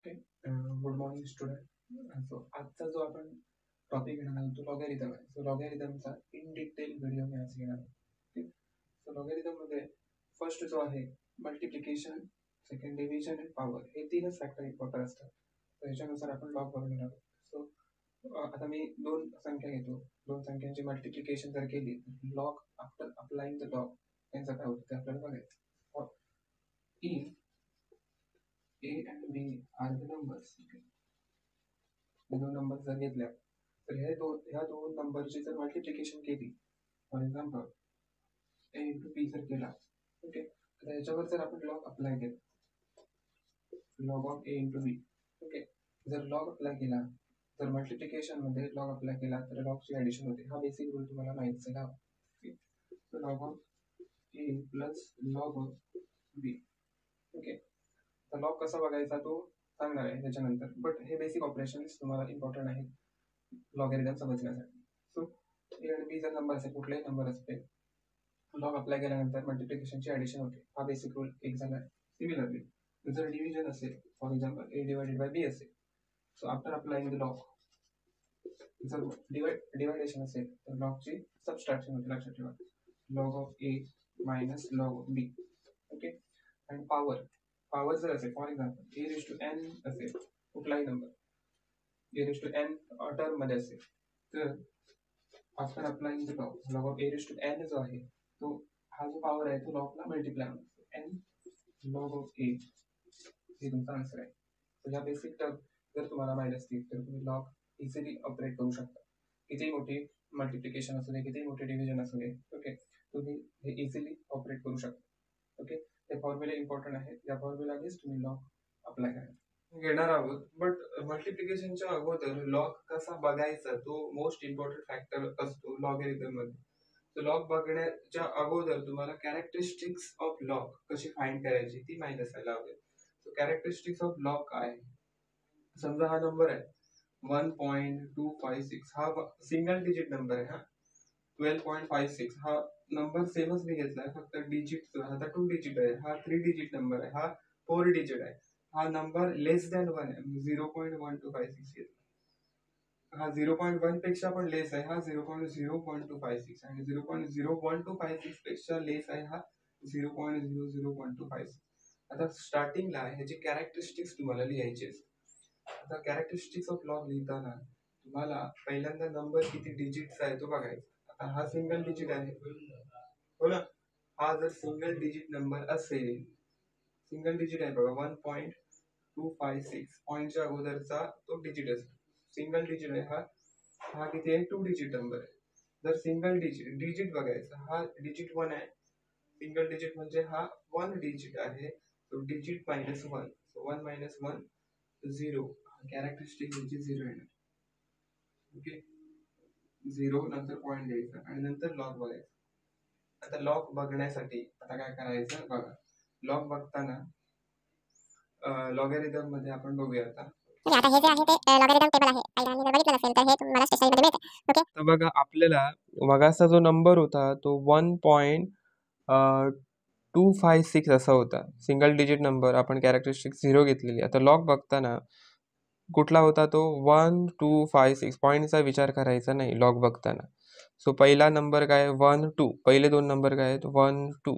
Okay. Good morning student. So आजचा जो आपण टॉपिक घेणार आहोत तो लॉगॅरिथम आहे. सो लॉगॅरिथमचा इन डिटेल व्हिडिओ मी आज घेणार आहे. सो लॉगॅरिथममध्ये फर्स्ट जो आहे मल्टिप्लिकेशन, सेकंड डिव्हिजन आणि पॉवर, हे तीनच फॅक्टर इम्पॉर्टंट असतात. तर ह्याच्यानुसार आपण लॉग बनवणार आहोत. सो आता मी दोन संख्या घेतो. दोन संख्यांची मल्टिप्लिकेशन जर केली, log after applying the log यांचं काय होतं ते आपल्याला बघायचं. In A and B are the numbers. Okay. दोन नंबर जर घेतल्या तर ह्या दोन नंबरची जर मल्टिप्लिकेशन केली, for example A into B जर केला, ओके, तर ह्याच्यावर जर आपण लॉग अप्लाय केला, log of A into B, okay, जर लॉग अप्लाय केला तर मल्टिप्लिकेशन मध्ये लॉग अप्लाय केला तर लॉगची ऍडिशन होते. हा बेसिक रूल तुम्हाला माहितीच आहे का. Log of A plus log of B. Okay, तर लॉग कसा बघायचा तो सांगणार आहे त्याच्यानंतर, बट हे बेसिक ऑपरेशन तुम्हाला इम्पॉर्टंट आहे लॉगॅरिथम समजण्यासाठी. सो ए आणि बी जर नंबर असेल, कुठलाही नंबर असेल, लॉग अप्लाय केल्यानंतर मल्टिप्लिकेशनची ऍडिशन होते. हा बेसिक रूल एक झाला. सिमिलरली जर डिव्हिजन असेल, for example A divided by B असेल, so after applying the log, जर डिवायडेशन असेल तर लॉगची सबस्ट्रॅक्शन होते. लक्षात ठेवा, log of A minus log of B. Okay, आणि पॉवर जर असेल, for example A raise to N असेल, कुठलाही number A raise to N term मध्ये असेल, तर after applying the log of A raise to N जो आहे तो, हा जो पॉवर आहे तो लॉगला मल्टिप्लाय होतो. एन लॉग ऑफ ए हे तुमचा आन्सर आहे. तर ह्या बेसिक टर्म जर तुम्हाला माहिती असतील तर तुम्ही लॉग इझिली ऑपरेट करू शकता. कितीही मोठी मल्टिप्लिकेशन असू दे, कितीही मोठे डिव्हिजन असू दे, ओके, तुम्ही हे इझिली ऑपरेट करू शकता. ओके, हे फॉर्म्युला इम्पॉर्टंट आहे. या फॉर्म्युलानेच तुम्ही लॉग अप्लाय करा घेणार आहोत. बट मल्टिप्लिकेशनच्या अगोदर लॉग कसा बघायचा तो मोस्ट इम्पॉर्टंट फॅक्टर असतो लॉगॅरिथम मध्ये. तर लॉग बघण्याच्या अगोदर तुम्हाला कॅरेक्टरिस्टिक्स ऑफ लॉग कशी फाइंड करायची ती माहित असायला हवी. सो कॅरेक्टरिस्टिक्स ऑफ लॉग काय आहे, समजा हा नंबर आहे 1.256, हा सिंगल डिजिट नंबर आहे. हा 12.56 हा नंबर सेमच मी घेतलाय, फक्त डिजिट आता 2 डिजिट आहे, हा 3 डिजिट नंबर आहे, हा 4 डिजिट आहे. हा नंबर लेस दॅन 1 आहे, 0.1256 घेतला. हा 0.1 पेक्षा पण लेस आहे, हा 0.0256, आणि 0.0126 पेक्षा लेस आहे, हा 0.00126. आता स्टार्टिंगला ह्याची कॅरेक्टरिस्टिक्स तुम्हाला लिहायची असते. आता कॅरेक्टरिस्टिक्स ऑफ लॉग लिहिताना तुम्हाला पहिल्यांदा नंबर किती डिजिटचा आहे तो बघायचा. आता हा सिंगल डिजिट आहे, हो ना. हा जर सिंगल डिजिट नंबर असेल, सिंगल डिजिट आहे बघा, 1.256 पॉईंटच्या अगोदरचा तो डिजिट असतो, सिंगल डिजिट आहे. हा हा किती आहे, 2 डिजिट नंबर आहे. जर सिंगल डिजिट बघायचा, हा डिजिट 1 आहे, सिंगल डिजिट म्हणजे हा 1 डिजिट आहे, तो डिजिट मायनस 1, 1 मायनस 1 0, कॅरेक्टरिस्टिक म्हणजे 0 येणार. ओके, 0 नंतर पॉईंट द्यायचा आणि नंतर लॉग बघायचा. आता लॉग बघण्यासाठी आता काय करायचं बघा, लॉग बघताना लॉगॅरिथम मध्ये आपण बघूया. आता आता हे जे आहे ते लॉगॅरिथम टेबल आहे. काही जणांनी जर बघितलं नसेल तर हे तुम्हाला स्टेशनरीमध्ये मिळते. ओके, तर बघा आपल्याला मगाचा जो नंबर होता तो 1.256 असा होता, सिंगल डिजिट नंबर, आपण कॅरेक्टरिस्टिक 0 घेतलेली. आता लॉग बघताना कुठला होता तो 1.256, पॉईंटचा विचार करायचा नाही लॉग बघताना. सो पहिला नंबर काय, 1 2, पहिले दोन नंबर काय आहेत, 1 2.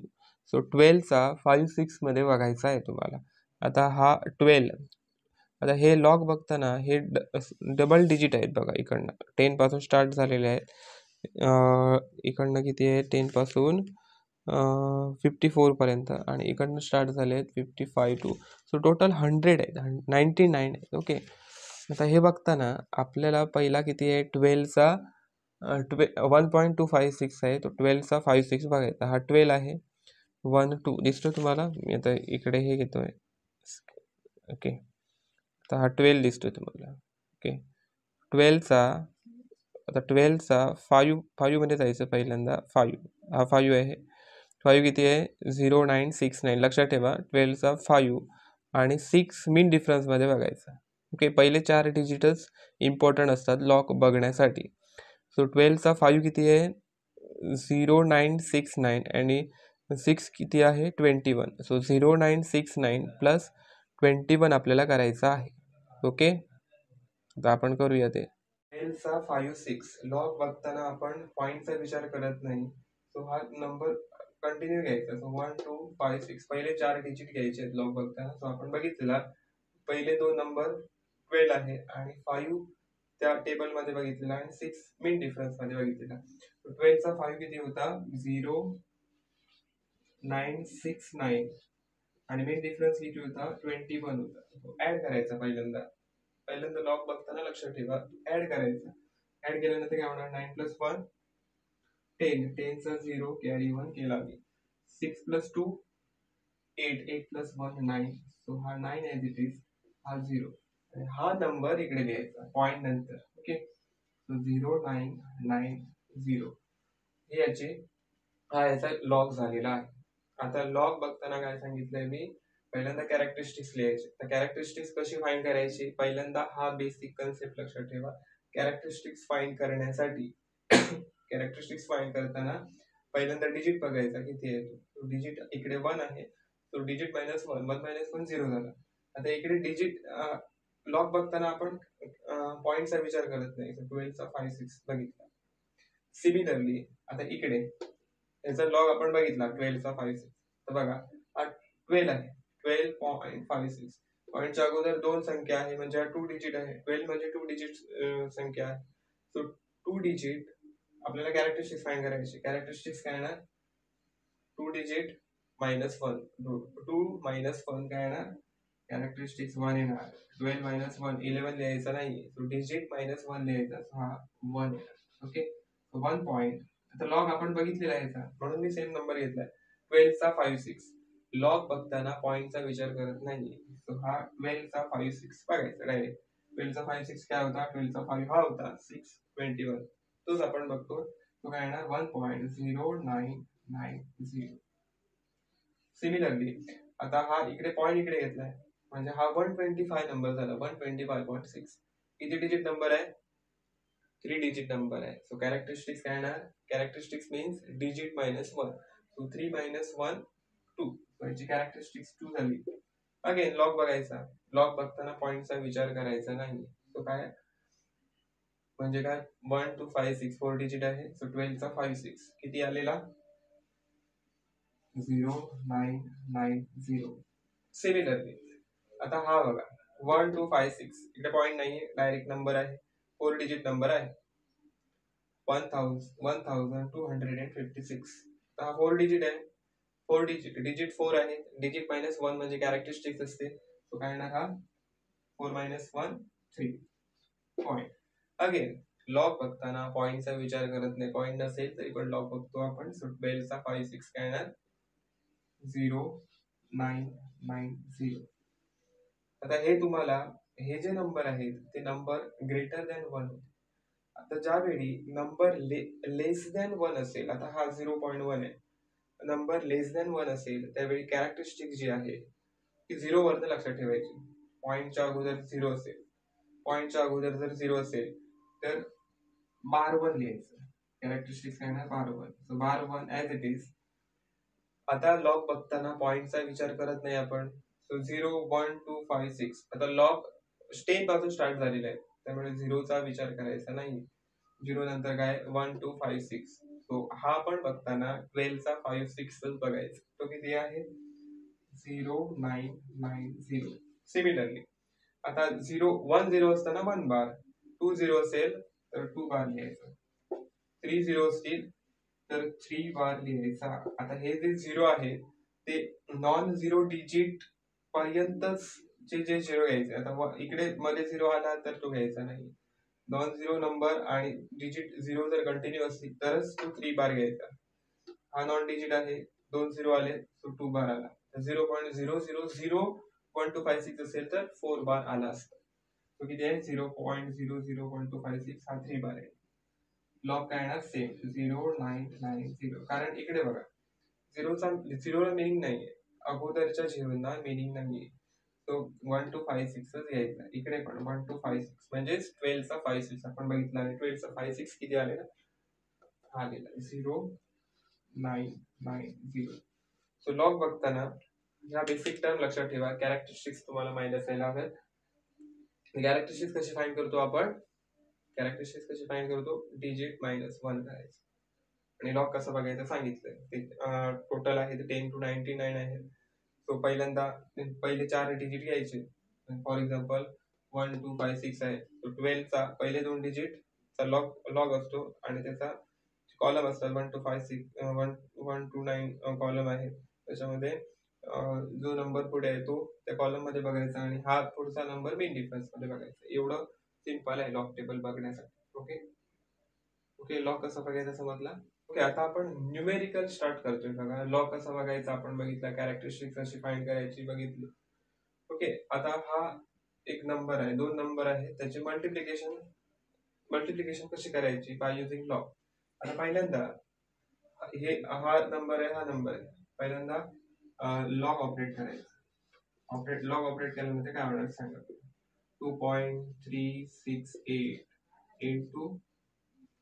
सो 12चा 5 6 मध्ये बघायचा आहे तुम्हाला. आता हा 12, आता हे लॉग बघताना हे डबल डिजिट आहेत बघा, इकडनं 10 पासून स्टार्ट झालेले आहेत. इकडनं किती आहे, 10 पासून 54 पर्यंत, आणि इकडनं स्टार्ट झाले आहेत 55 टू, सो टोटल 100 आहेत, 99 आहेत. ओके, आता हे बघताना आपल्याला पहिला किती आहे, 12चा 1.256 आहे, तो 12चा 5 6 बघायचा. हा 12 आहे, 1 2 दिसतो तुम्हाला. मी आता इकडे हे घेतोय. ओके, तर हा 12 दिसतोय तुम्हाला. ओके, 12चा, आता 12चा 5 मध्ये जायचं पहिल्यांदा. 5, हा 5 आहे, 5 किती आहे, 0969. लक्षात ठेवा, 12चा 5 आणि 6 मिन डिफरन्समध्ये बघायचा. ओके, पहिले 4 डिजिटच इम्पॉर्टंट असतात लॉग बघण्यासाठी. सो 12चा 5 किती आहे, 0969, आणि 6 किती आहे, 21. सो 0969 प्लस 21 आपल्याला करायचा आहे. ओके, आता आपण करूया ते. 12चा 5 6 लॉग बघताना आपण पॉईंटचा विचार करत नाही. सो हा नंबर कंटिन्यू घ्यायचा. सो 1 2 5 6 पहिले 4 डिजिट घ्यायचे आहेत लॉग बघताना. सो आपण बघितलेला पहिले दोन नंबर 12 आहे आणि 5 त्या टेबलमध्ये बघितलेला आणि 6 मिन डिफरन्स मध्ये बघितलेला. 12चा 5 किती होता? 0 9 6 9 आणि मिन डिफरन्स किती होता? 21 होता. ऍड करायचा पहिल्यांदा लॉग बघताना लक्षात ठेवा ऍड करायचा. ऍड केल्यानंतर काय होणार? 9 प्लस 1 10 10चा 0 कॅरी 1 केला मी. 6 प्लस 2 8 8 प्लस 1 9. सो हा 9 ॲज इट इज, हा 0 आणि हा नंबर इकडे लिहायचा पॉइंट नंतर. ओके, सो 0 9 9 0 हे याचा लॉग झालेला आहे. आता लॉग बघताना काय सांगितलंय मी? पहिल्यांदा कॅरेक्टरिस्टिक्स लिहायचे. तर कॅरेक्टरिस्टिक्स कशी फाइंड करायची? पहिल्यांदा हा बेसिक कन्सेप्ट लक्षात ठेवा. कॅरेक्टरिस्टिक्स फाइंड करण्यासाठी कॅरेक्टरिस्टिक्स फाइंड करताना पहिल्यांदा डिजिट बघायचा किती आहे तो. डिजिट इकडे 1 आहे, तो डिजिट मायनस 1 1 मायनस 1 0 झाला. आता इकडे डिजिट लॉग बघताना आपण पॉईंटचा विचार करत नाही. 12चा 5 6 बघितला. सिमिलरली आता इकडे याचा लॉग आपण बघितला 12चा 5 6. तर बघा हा 12 आहे, 12.56. पॉईंटच्या अगोदर दोन संख्या आहे म्हणजे हा 2 डिजिट आहे. 12 म्हणजे 2 डिजिट संख्या आहे. सो 2 डिजिट आपल्याला कॅरेक्टरिस्टिक्स फाइंड करायची. कॅरेक्टरिस्टिक्स काय येणार? 2 डिजिट मायनस 1. 2 मायनस 1 काय येणार? कॅरेक्टरिस्टिक्स 1 येणार. 12 मायनस 1 11 लिहायचा नाही. सो डिजिट मायनस 1 लिहायचा. सो हा 1 येणार. Okay, 1 point. आता लॉग आपण बघितलेला आहे म्हणून मी सेम नंबर घेतलाय. 12चा 5 6 लॉग बघताना पॉईंटचा विचार करत नाही. सो हा 12चा 5 6 बघायचा डायरेक्ट. 12चा 5 6 काय होता? 12चा 5 हा होता 6 21. तोच आपण बघतो. तो काय येणार? 1.0990. सिमिलरली आता हा इकडे पॉईंट इकडे घेतलाय म्हणजे हा 125 नंबर झाला. 125.6 किती डिजिट नंबर आहे? 3 डिजिट नंबर आहे. सो कॅरेक्टरिस्टिक्स काय येणार? Characteristics means digit minus 1. So 3 minus 1 2. So याची कॅरेक्टरिस्टिक्स 2 झाली. अगेन लॉग बघायचा. लॉग बघताना पॉईंटचा विचार करायचा नाही. सो काय म्हणजे काय? 1 2 5 6 4 डिजिट आहे. सो 12चा 5 6 किती आलेला? 0 9 9 0. सिमिलरली आता हा बघा 1 2 5 6 इकडे पॉईंट नाहीये, डायरेक्ट नंबर आहे. 4 डिजिट नंबर आहे. 1256. हा 4 डिजिट आहे. 4 डिजिट 4 आहे. डिजिट मायनस 1 म्हणजे कॅरेक्टरिस्टिक्स असते. तो काय येणार? हा 4 मायनस 1 3 पॉईंट. अगेन लॉग बघताना पॉईंटचा विचार करत नाही. पॉईंट नसेल तरी पण लॉग बघतो आपण. सो 12चा 5 6 काय येणार? 0 9 9 0. आता हे तुम्हाला हे जे नंबर आहेत ते नंबर ग्रेटर दॅन 1 होते. आता ज्यावेळी नंबर लेस दॅन 1 असेल, आता हा 0.1 आहे, नंबर लेस दॅन 1 असेल त्यावेळी कॅरेक्टरिस्टिक जी आहे ती 0 वरती लक्षात ठेवायची. पॉईंटच्या अगोदर 0 असेल, पॉईंटच्या अगोदर जर 0 असेल तर बार 1 लिहायचं. कॅरेक्टरिस्टिक्स काय ना बार 1. So bar 1 as it is. आता लॉग बघताना पॉईंटचा विचार करत नाही आपण. सो 0 1 2 5 6 आता लॉग स्टेप पासून स्टार्ट झालेला आहे त्यामुळे 0चा विचार करायचा नाही. 0 नंतर काय? 1 2 5 6. सो हा पण बघताना 12चा 5 6 बघायचा. तो किती आहे? 0 9 9 0. सिमिलरली आता 0 1 0 असताना 1 बार, 2 0 असेल तर 2 बार लिहायचा, 3 0 असतील तर 3 बार लिहायचा. आता हे जे 0 आहे ते नॉन 0 डिजिट पर्यंतच जे 0 घ्यायचे. आता इकडे मध्ये 0 आला तर तो घ्यायचा नाही. नॉन 0 नंबर आणि डिजिट 0 जर कंटिन्यू असतील तरच तो 3 बार घ्यायचा. हा नॉन डिजिट आहे, 2 0 आले तो 2 बार आला. 0.000.125 असेल तर 4 बार आला असता. तो किती आहे? 0.00125 हा 3 बार आहे. लॉग काय येणार? सेम 0 9 9 0. कारण इकडे बघा झिरोला मिनिंग नाहीये, अगोदरच्या झिरोना मिनिंग नाहीये. तो 1 2 5 6 घ्यायचा. इकडे पण 1 2 5 6 म्हणजे 12चा 5 6 आपण बघितला आणि 12चा 5 6 किती आलेला? आलेला 0 9 9 0. सो लॉग बघताना ह्या बेसिक टर्म लक्षात ठेवा. कॅरेक्टरिस्टिक्स तुम्हाला माहिती असायला हव्यात. कॅरेक्टरिस्टिक्स कशी फाइंड करतो आपण? कॅरेक्टरिस्टिक्स कशी फाइंड करतो? डिजिट -1 करायचं आणि लॉग कसं बघायचं सांगितलंय. ते टोटल आहे ते 10 to 99 आहे. सो पहिल्यांदा पहिले 4 डिजिट घ्यायचे. फॉर एक्झाम्पल 1 2 5 6 आहे. तो 12 चा पहिले 2 डिजिट चा लॉग असतो आणि त्याचा कॉलम असतात 1 to 5 6 1 to 9 कॉलम आहे. त्याच्यामध्ये जो नंबर पुढे आहे तो त्या कॉलम मध्ये बघायचा आणि हा पुढचा नंबर मेन डिफरन्स मध्ये बघायचा. एवढं सिंपल आहे लॉग टेबल बघण्यासाठी. ओके लॉग कसा बघायचा समजला. ओके आता आपण न्यूमेरिकल स्टार्ट करतोय. बघा लॉग कसा बघायचा आपण बघितला, कॅरेक्टरिस्टिक्स कशी फाइंड करायची बघितली. ओके आता हा एक नंबर आहे, 2 नंबर आहे, त्याचे मल्टिप्लिकेशन कशी करायची बाय युजिंग लॉग. आता पहिल्यांदा हा नंबर आहे, हा नंबर आहे. पहिल्यांदा लॉग ऑपरेट करायचं. लॉग ऑपरेट केल्यानंतर काय होणार सांगा. 2.368 into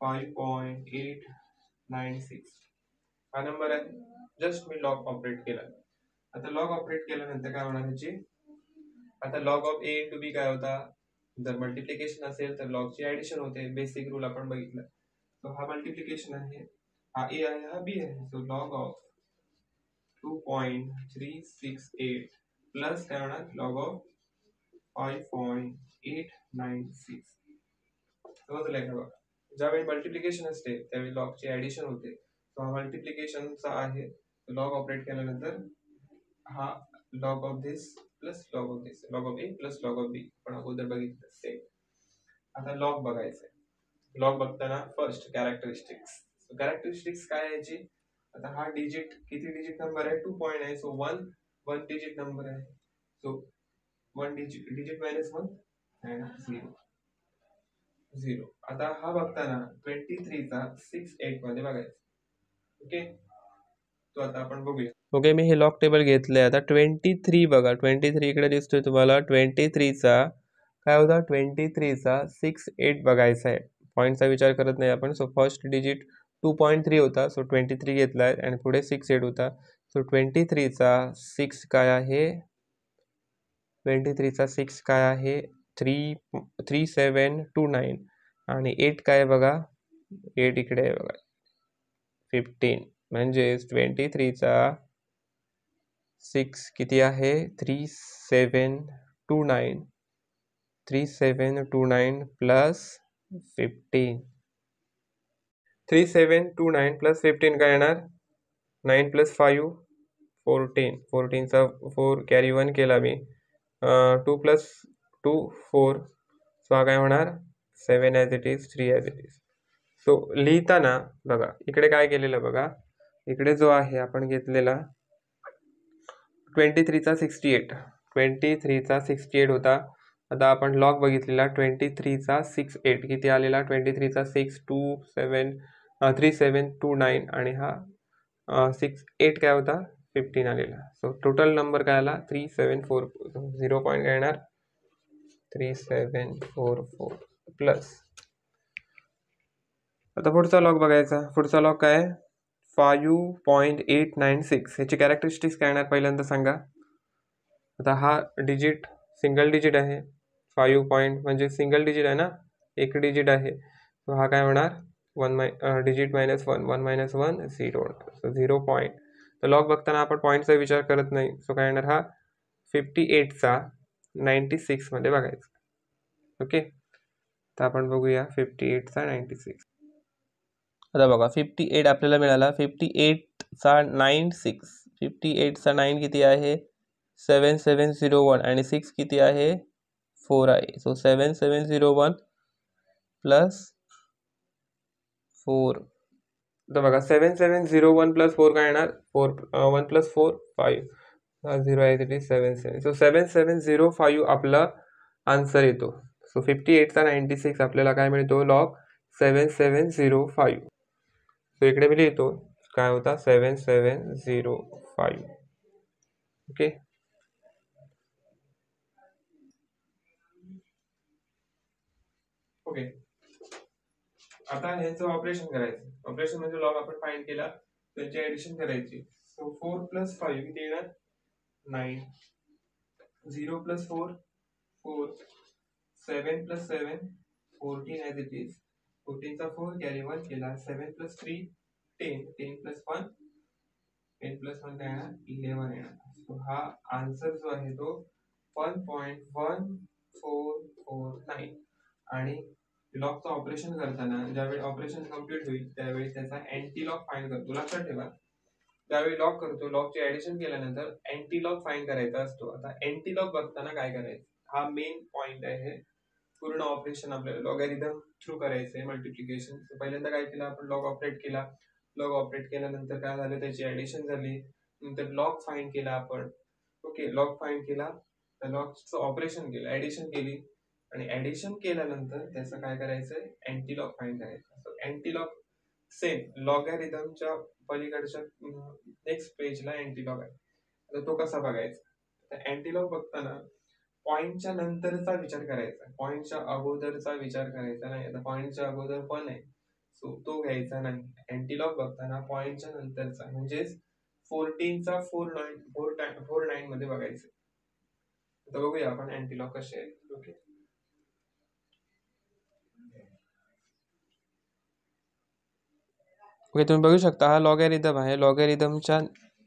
5.896 हा नंबर आहे. जस्ट मी लॉग ऑपरेट केला. आता लॉग ऑपरेट केल्यानंतर काय होणार ह्याची. आता लॉग ऑफ ए इंटू बी काय होता. जर मल्टिप्लिकेशन असेल तर लॉगची ऍडिशन होते. बेसिक रूल आपण बघितलं. तो हा मल्टिप्लिकेशन आहे, हा ए आहे, हा बी आहे. सो लॉग ऑफ 2.368 प्लस काय होणार लॉग ऑफ 5.896. समजलंय का बघा. ज्यावेळी मल्टिप्लिकेशन असते त्यावेळी लॉगची ऍडिशन होते. तो हा मल्टिप्लिकेशनचा आहे. लॉग ऑपरेट केल्यानंतर हा log of this plus log of this, log of A plus log of B आपण अगोदर बघितलं सेम. आता लॉग बघायचंय. लॉग बघताना फर्स्ट कॅरेक्टरिस्टिक्स काय आहे याची. आता हा डिजिट किती डिजिट नंबर आहे 2 पॉईंट आहे. सो 1 डिजिट नंबर आहे. So 1 digit -1 and 0. आता हा बघताना 23 चा 68 मध्ये बघायचा. ओके तो आता आपण बघूया. ओके मी हे लॉग टेबल घेतलंय. आता 23 बघा, 23 इकडे दिसतोय तुम्हाला. 23 चा काय होता, 23 चा 68 बघायचा आहे. पॉईंटचा विचार करत नाही आपण. सो फर्स्ट डिजिट 2.3 होता, सो 23 घेतलाय आणि पुढे 68 होता. सो 23 चा 6 काय आहे, 23 चा 6 काय आहे 3729 आणि 8 काय बघा, 8 इकडे आहे बघा 15. म्हणजेच 23 चा 6 किती आहे 3729 प्लस 15. 3729 प्लस 15 काय येणार 9 प्लस 5 14. 14 चा 4 कॅरी 1 केला मी. 2 प्लस 2 4. सो हा काय होणार 7 as it is 3 as it is. So लिहिताना बघा इकडे काय केलेलं बघा. इकडे जो आहे आपण घेतलेला 23 चा 68, 23 चा 68 होता. आता आपण लॉग बघितलेला 23 चा 68 किती आलेला 23 चा 3729 आणि हा 68 काय होता 15 आलेला. सो टोटल नंबर काय आला 374. 0 पॉईंट काय येणार 3744 प्लस. आता पुढचा लॉग बघायचा. पुढचा लॉग काय आहे 5.896. ह्याची कॅरेक्टरिस्टिक्स काय येणार पहिल्यांदा सांगा. आता हा डिजिट सिंगल डिजिट आहे. 5 पॉईंट म्हणजे सिंगल डिजिट आहे ना, एक डिजिट आहे. तो हा काय होणार डिजिट -1 1 -1 0. So 0 point. तर लॉग बघताना आपण पॉईंटचा विचार करत नाही. सो काय येणार हा 58 चा 96 मध्ये बघायचा. ओके तर आपण बघूया 58 चा 96. आता बघा 58 आपल्याला मिळाला. 58 चा 96, 58 चा 9 किती आहे 7701 आणि 6 किती आहे 4 आहे. So 7701 plus 4. तर बघा 7701 प्लस 4 काय येणार 1 प्लस 4 5. 0 आहे तिथे 77. सो 7705 आपला आन्सर येतो. सो 58 चा 96 आपल्याला काय मिळतो लॉग 7705. सो इकडे मी लिहितो काय होता 7705. ओके ओके आता ह्याचं ऑपरेशन करायचं. ऑपरेशन म्हणजे लॉग आपण फाइंड केला त्याची ऍडिशन करायची. सो 4 प्लस 5 किती येणार 9, 0 plus 4, 4, 7 plus 7, 14 as it is. 14 चा 4 कॅरी 1 केला. 7 plus 3, 10. 10 plus 1, 10 plus 1 काय येणार? 11 येणार. So हा आन्सर जो आहे तो 1.1449. आणि लॉकचं ऑपरेशन करताना ज्यावेळी ऑपरेशन कम्प्लीट होईल त्यावेळी त्याचा अँटी लॉक फाइंड करतो. लक्षात ठेवा, ज्यावेळी लॉक करतो, लॉकचे ऍडिशन केल्यानंतर अँटी लॉक फाइंड करायचा असतो. आता अँटी लॉक बघताना काय करायचं, हा मेन पॉइंट आहे. पूर्ण ऑपरेशन आपल्याला लॉगॅरिथम थ्रू करायचंय, मल्टिप्लिकेशन. पहिल्यांदा काय केलं आपण, लॉग ऑपरेट केला. लॉग ऑपरेट केल्यानंतर काय झालं, त्याची ऍडिशन झाली. नंतर लॉग फाइंड केला आपण. ओके, लॉग फाइंड केला, तर लॉगचं ऑपरेशन केलं, ऍडिशन केली. आणि ऍडिशन केल्यानंतर त्याचं काय करायचंय, अँटी लॉग फाइंड करायचं. अँटी लॉग सेम लॉगॅरिथमच्या पलीकडच्या नेक्स्ट पेजला अँटी लॉग आहे. तर तो कसा बघायचा, तर अँटी लॉग बघताना पॉइंटच्या नंतरचा विचार करायचा, पॉइंटच्या अगोदरचा विचार करायचा नाही. आता पॉइंटच्या अगोदर पण आहे, सो तो घ्यायचा नाही. अँटीलॉग बघताना पॉइंटच्या नंतरचा म्हणजेच 14चा 49 मध्ये बघायचं. आता बघूया आपण अँटीलॉग कसे आहे. ओके, ओके, तुम्ही बघू शकता हा लॉगॅरिथम आहे. लॉगॅरिथमच्या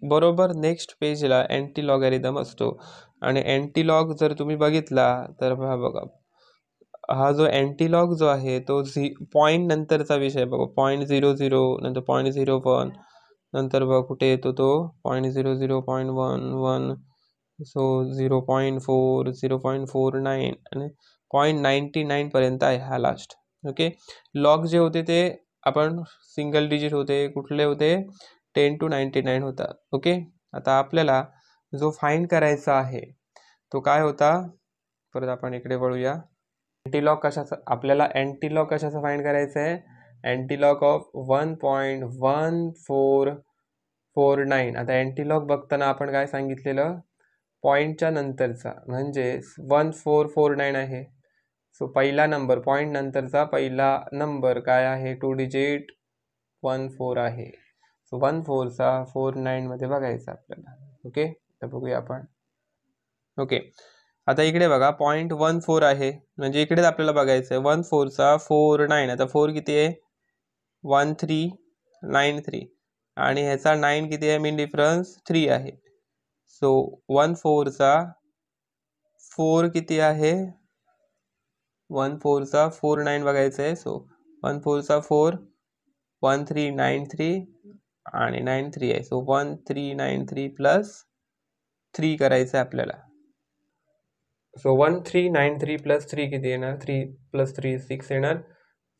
बरोबर नेक्स्ट पेजला अँटी लॉगॅरिथम असतो. आणि अँटी लॉग जर तुम्ही बघितला तर बघा, हा जो अँटीलॉग जो आहे तो पॉईंट नंतरचा विषय बघा. 0.00 नंतर 0.01 नंतर बघा कुठे येतो तो 0.00, 0.11, सो 0.4, 0.49 आणि 0.99 पर्यंत आहे हा लास्ट. ओके, लॉग जे होते ते आपण सिंगल डिजिट होते, कुठले होते, 10 to 99 होता. ओके, आता आपल्याला जो फाइंड करायचा आहे तो काय होता, परत आपण इकडे वळूया. अँटीलॉग कशाचा, आपल्याला अँटीलॉग कशाचा फाइंड करायचा आहे, अँटीलॉग ऑफ 1.1449. आता अँटीलॉग बघताना आपण काय सांगितलेलं, पॉईंटच्या नंतरचा म्हणजे 1449 आहे. सो पहिला नंबर, पॉईंट नंतरचा पहिला नंबर काय आहे, 2 डिजिट 14 आहे. सो 14चा 49 मध्ये बघायचा आपल्याला. ओके, तर बघूया आपण. ओके, आता इकडे बघा 0.14 आहे, म्हणजे इकडेच आपल्याला बघायचं आहे 14चा 49. आता 4 किती आहे, 1393 आणि ह्याचा 9 किती आहे, मीन डिफरन्स 3 आहे. सो 14चा 4 किती आहे, 14चा 49 बघायचं आहे. सो 14चा 4 1393 आणि 93 आहे. सो 1393 प्लस 3 करायचं आहे आपल्याला. सो 1393 प्लस 3 किती येणार, 3 प्लस 3 6 येणार.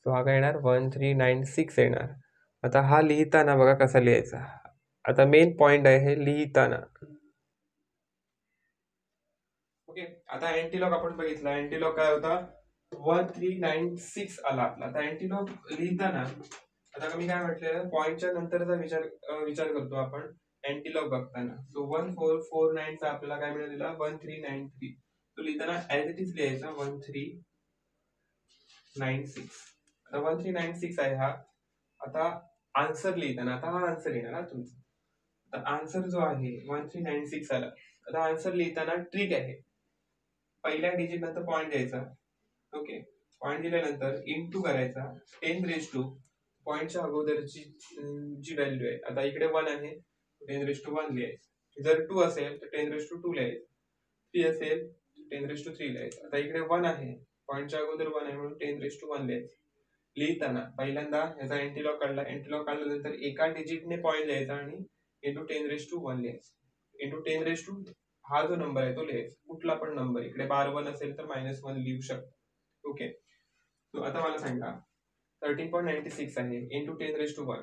सो हा काय येणार, 1396 येणार. आता हा लिहिताना बघा कसा लिहायचा. आता मेन पॉइंट आहे लिहिताना. ओके, आता अँटीलॉग आपण बघितला. अँटीलॉग काय होता, 1396 आला आपला. आता अँटीलॉग लिहिताना आता मी काय म्हटलेलं, पॉइंटच्या नंतरचा विचार करतो आपण अँटीलॉग बघताना. सो 1449 चा आपल्याला काय मिळालेला, 1393. तो लिहिताना ऍज इट इज लिहायचा 1396. आता 1396 आहे हा. आता आन्सर लिहिताना, आता हा आन्सर येणार तुमचा. आता आन्सर जो आहे 1396 आला. आता आन्सर लिहिताना ट्रिक आहे, पहिल्या डिजिट नंतर पॉइंट द्यायचा. ओके, पॉइंट दिल्यानंतर इंटू करायचा 10 पॉइंटच्या अगोदरची जी व्हॅल्यू आहे. आता इकडे 1 आहे, 10 लिहायचं. जर 2 असेल तर 10 लिहायचं. 3 असेल 10 लिहायचं. आता इकडे 1 आहे, पॉइंटच्या अगोदर 1 आहे म्हणून 10 लिहायचं. लिहिताना पहिल्यांदा याचा अँटीलॉग काढला. अँटीलॉग काढल्यानंतर एका डिजिटने पॉइंट लिहायचा आणि इंटू 10 लिहायचं. इंटू 10 हा जो नंबर आहे तो लिहायचा, कुठला पण नंबर. इकडे बार 1 असेल तर -1 लिहू शकतो. ओके, तो आता मला सांगा 13.96 आहे इंटू 10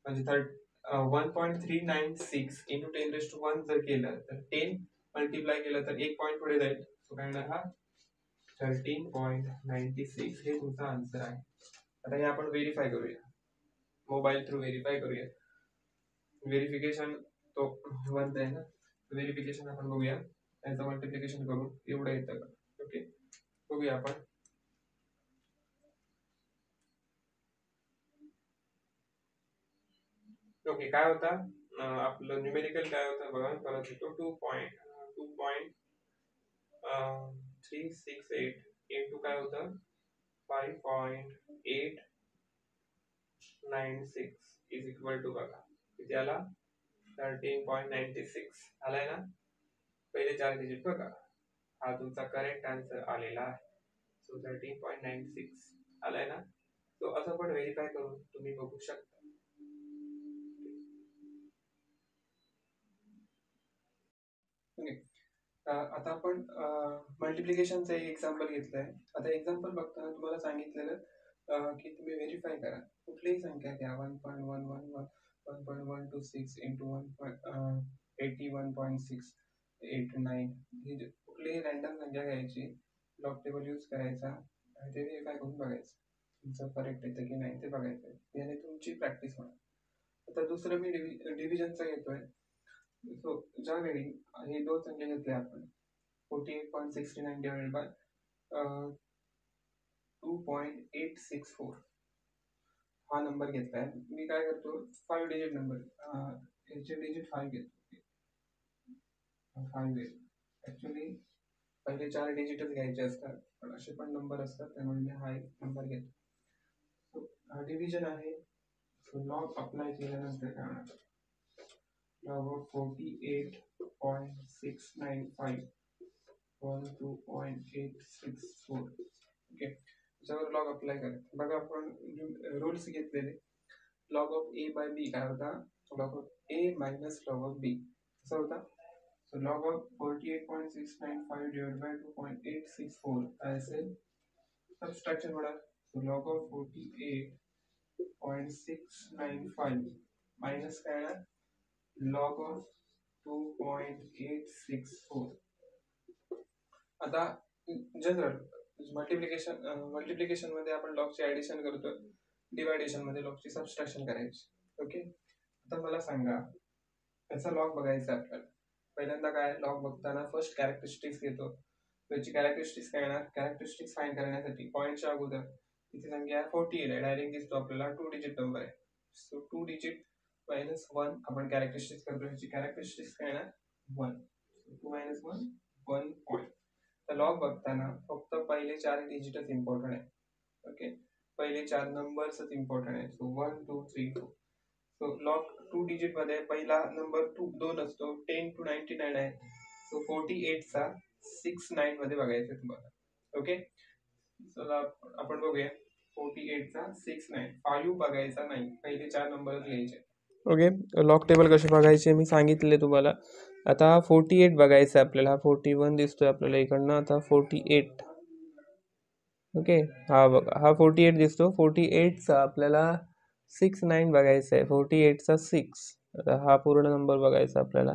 म्हणजे 1.396 इंटू 10 जर केलं तर 10 मल्टिप्लाय केलं तर 1 पॉईंट पुढे जाईल. सो काय म्हणणार, हा 13.96 हे तुमचा आन्सर आहे. आता हे आपण व्हेरीफाय करूया, मोबाईल थ्रू व्हेरीफाय करूया. व्हेरिफिकेशन तो बंद आहे ना, व्हेरिफिकेशन आपण बघूया. त्याचं मल्टिप्लिकेशन करून एवढं येतं का. ओके, बघूया आपण. ओके, काय होता, आपलं न्यूमेरिकल काय होतं बघा, परत येतो 2.368 इंटू काय होतं 5.896 इज इक्वल टू बघा किती आला 13.96 आलाय ना. पहिले 4 डिजिट बघा, हा तुमचा करेक्ट आन्सर आलेला आहे. सो 13.96 आलाय ना. तो असं पण व्हेरीफाय करून तुम्ही बघू शकता. आता आपण मल्टिप्लिकेशनचं एक एक्झाम्पल घेतलंय. आता एक्झाम्पल बघताना तुम्हाला सांगितलेलं की तुम्ही व्हेरीफाय करा. कुठलीही संख्या घ्या 1.111 1.126 इंटू 1.81.689 ही कुठलीही रॅन्डम संख्या घ्यायची, लॉग टेबल यूज करायचा आणि ते व्हेरीफाय करून बघायचं तुमचं करेक्ट येतं की नाही ते बघायचं. याने तुमची प्रॅक्टिस होणार. आता दुसरं मी डिव्हिजनचं घेतोय. सो ज्यावेळी हे दोन संख्या घेतल्या आपण 48.69 डिवाइडेड बाय 2.864 हा नंबर घेतलाय. मी काय करतो 5 डिजिट नंबर याचे डिजिट 5 घेतो. 5 ऍक्च्युली पहिले 4 डिजिटच घ्यायचे असतात, पण असे पण नंबर असतात, त्यामुळे मी हा एक नंबर घेतो. सो हा डिव्हिजन आहे. सो लॉग अप्लाय केल्यानंतर काय होणार, log of 48.695 1 2.864 ओके. त्याच्यावर लॉग अप्लाय करायचं. बघा आपण रूल्स घेतलेले. Log of A by B काय होता, log of A minus log of B कसा होता. So log of 48.695 divide by 2.864 काय असेल, सबस्ट्रॅक्शन होणार. सो लॉग ऑफ 48.695 मायनस काय येणार, log of 2.864. आता जनरल मल्टिप्लिकेशन मध्ये आपण लॉगची ऍडिशन करतो, डिवायडेशन मध्ये लॉगची सबस्ट्रॅक्शन करायची. ओके. आता मला सांगा याचा लॉग बघायचा आपल्याला. पहिल्यांदा काय लॉग बघताना फर्स्ट कॅरेक्टरिस्टिक्स घेतो. त्याची कॅरेक्टरिस्टिक्स काय येणार, कॅरेक्टरिस्टिक्स फाइंड करण्यासाठी पॉईंटच्या अगोदर तिथे संख्या 48 आहे, डायरेक्ट दिसतो आपल्याला 2 डिजिट नंबर आहे. सो 2 डिजिट मायनस 1 आपण कॅरेक्टरिस्टिक्स करतो. ह्याची कॅरेक्टरिस्टिक्स काय येणार 1. 2 मायनस 1 1 पॉईंट. तर लॉग बघताना फक्त पहिले 4 डिजिटच इम्पॉर्टंट आहे. ओके, पहिले 4 नंबर्सच इम्पॉर्टंट आहे. सो 1 2 3 4. सो लॉग 2 डिजिट मध्ये पहिला नंबर 2 असतो, 10 to 99 आहे. सो 48 चा 69 मध्ये बघायचं तुम्हाला. ओके, चला आपण बघूया. 48 चा 69 5 बघायचा नाही, पहिले 4 नंबरच घ्यायचे. ओके, लॉग टेबल कसे बघायचे मी सांगितले तुम्हाला. आता 48 बघायचं आपल्याला. 41 दिसतोय आपल्याला इकडनं. आता 48 ओके, हा बघा हा 48 दिसतो. 48 चा आपल्याला 69 बघायचं आहे. 48 चा 6. आता हा पूर्ण नंबर बघायचा आपल्याला.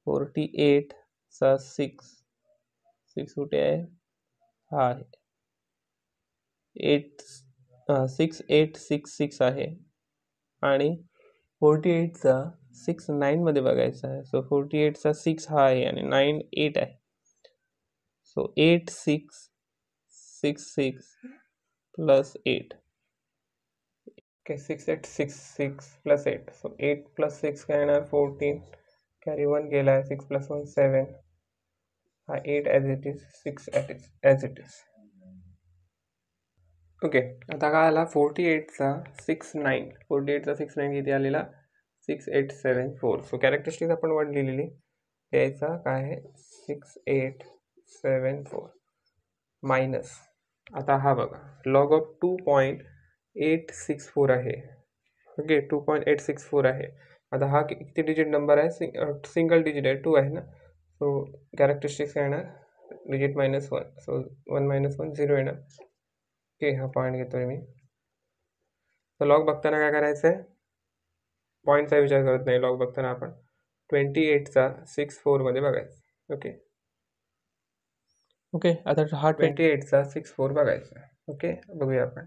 48 चा 6 कुठे आहे, हा आहे 6866 आहे. आणि 48 चा 69 मध्ये बघायचा आहे. सो 48 चा 6 हा आहे आणि 9 8 आहे. So 8666 plus 8. Okay, 6866 plus 8. So 8 plus 6 काय येणार 14. कॅरी 1 गेला आहे. 6 प्लस 1 7. हा 8 as it is, 6 as it is. Okay, आता काय आला 48 चा 69. 48 चा 69 किती आलेला 6874. सो कॅरेक्टरिस्टिक्स आपण वन लिहिलेली, यायचा काय आहे 6874 मायनस. आता हा बघा लॉग ऑफ 2.864 आहे. ओके, 2.864 आहे. आता हा किती डिजिट नंबर आहे, सिंगल डिजिट आहे, 2 आहे ना. सो कॅरेक्टरिस्टिक्स काय येणार, डिजिट मायनस 1. सो 1 मायनस 1 0 येणार. ओके, हा पॉईंट घेतोय मी. तर लॉग बघताना काय करायचं आहे, पॉईंटचा विचार करत नाही. लॉग बघताना आपण 28 चा 64 मध्ये बघायचं. ओके ओके, आता हा 28 चा 64 बघायचा. ओके, बघूया आपण.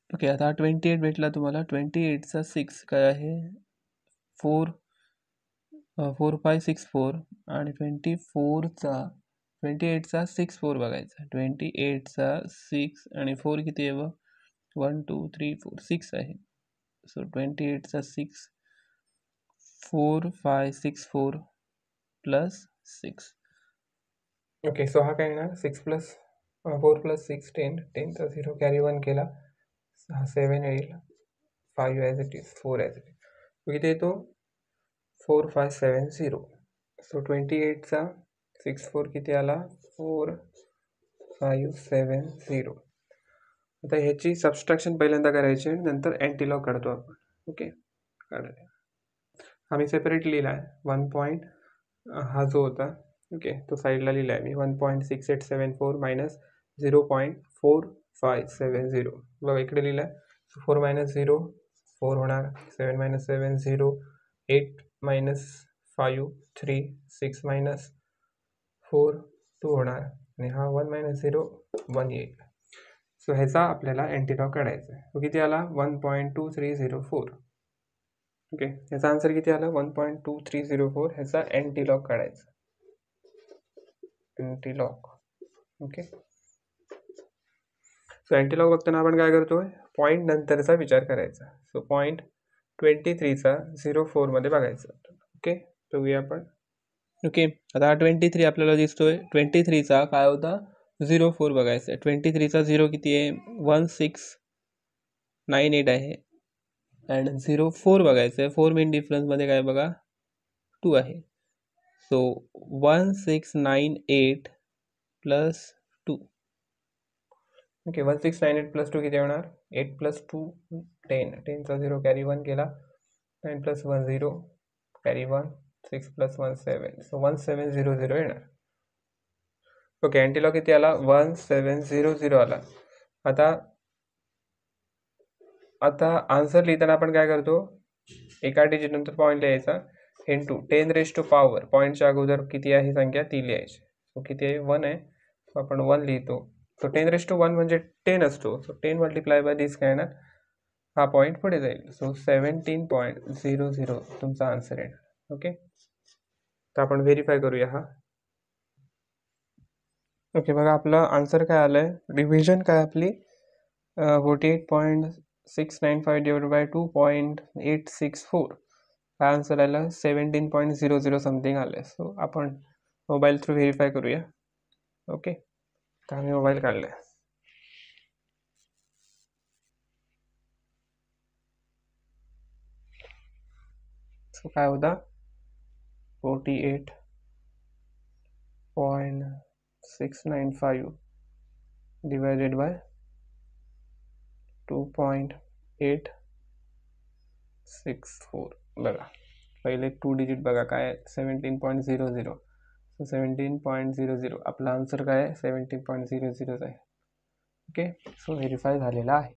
ओके, आता 28 भेटला तुम्हाला. 28 चा 6 काय आहे 4564 आणि 28 चा 64 बघायचा. 28 चा 6 आणि 4 किती आहे 1 2 3 4 6 आहे. सो 28 चा 6 4564 प्लस 6. ओके, सो हा काय येणार 6 प्लस 4 प्लस 6 10, 10चा 0 कॅरी 1 केला, हा 7 येईल, 5 as it is, 4 as it is. इथे येतो 4570. सो 28चा 64 किती आला, 4570. आता ह्याची सबस्ट्रॅक्शन पहिल्यांदा करायची आणि नंतर अँटीलॉग काढतो आपण. ओके, काढूया. हा मी सेपरेट लिहिला आहे 1 पॉईंट, हा जो होता ओके तो साईडला लिहिला आहे मी 1.6874 मायनस 0.4570. बघा इकडे लिहिला आहे. 4 मायनस 0 4 होणार, 7 मायनस 7 0, 8 मायनस 5 3, 6 मायनस 4 2 होणार आणि हा 1 मायनस 0 1 येईल. सो ह्याचा आपल्याला अँटीलॉग काढायचा आहे. तो किती आला 1.2304. ओके, ह्याचा आन्सर किती आला 1.2304. ह्याचा अँटीलॉग काढायचा, अँटीलॉग. ओके, सो अँटीलॉग बघताना आपण काय करतोय, पॉईंट नंतरचा विचार करायचा. सो पॉईंट 23चा 04 मध्ये बघायचं. ओके, बघूया आपण. ओके, आता हा 23 आपल्याला दिसतोय. 23चा काय होता 04 बघायचं आहे. 23चा 0 किती आहे 1698 आहे अँड 04 बघायचं आहे. 4 मेन डिफरन्समध्ये काय बघा 2 आहे. So 1698 plus 2. ओके, 1698 प्लस 2 किती होणार 8 प्लस 2 10, 10चा 0 कॅरी 1 केला, 9 प्लस 1 0 कॅरी 1, 6 प्लस 1 7. सो 1700 येणार. ओके, अँटीलॉग किती आला 1700 आला. आता आन्सर लिहिताना आपण काय करतो, एका डिजिट नंतर पॉईंट लिहायचा, इंटू 10⁻⁴. पॉईंटच्या अगोदर किती आहे संख्या ती लिहायची. सो किती आहे 1 आहे, सो आपण 1 लिहितो. सो 10⁻1 म्हणजे 10 असतो. सो 10 मल्टिप्लाय बाय दिस काय येणार, हा पॉईंट पुढे जाईल. सो 17.00 तुमचा आन्सर येणार. ओके, तर आपण व्हेरीफाय करूया हा. ओके, बघा आपला आन्सर काय आलं आहे, डिव्हिजन काय आपली 48.695 डिवाइडेड बाय 2.864. हा आन्सर आला 17.00 समथिंग आलं आहे. सो आपण मोबाईल थ्रू व्हेरीफाय करूया. ओके, तर आम्ही मोबाईल काढला आहे. सो काय होता 48.695 डिवायडेड बाय 2.864. बघा पहिले 2 डिजिट बघा काय 17.00. सो 17.00 आपला आन्सर काय आहे 17.00 आहे. ओके, सो व्हेरीफाय झालेला आहे.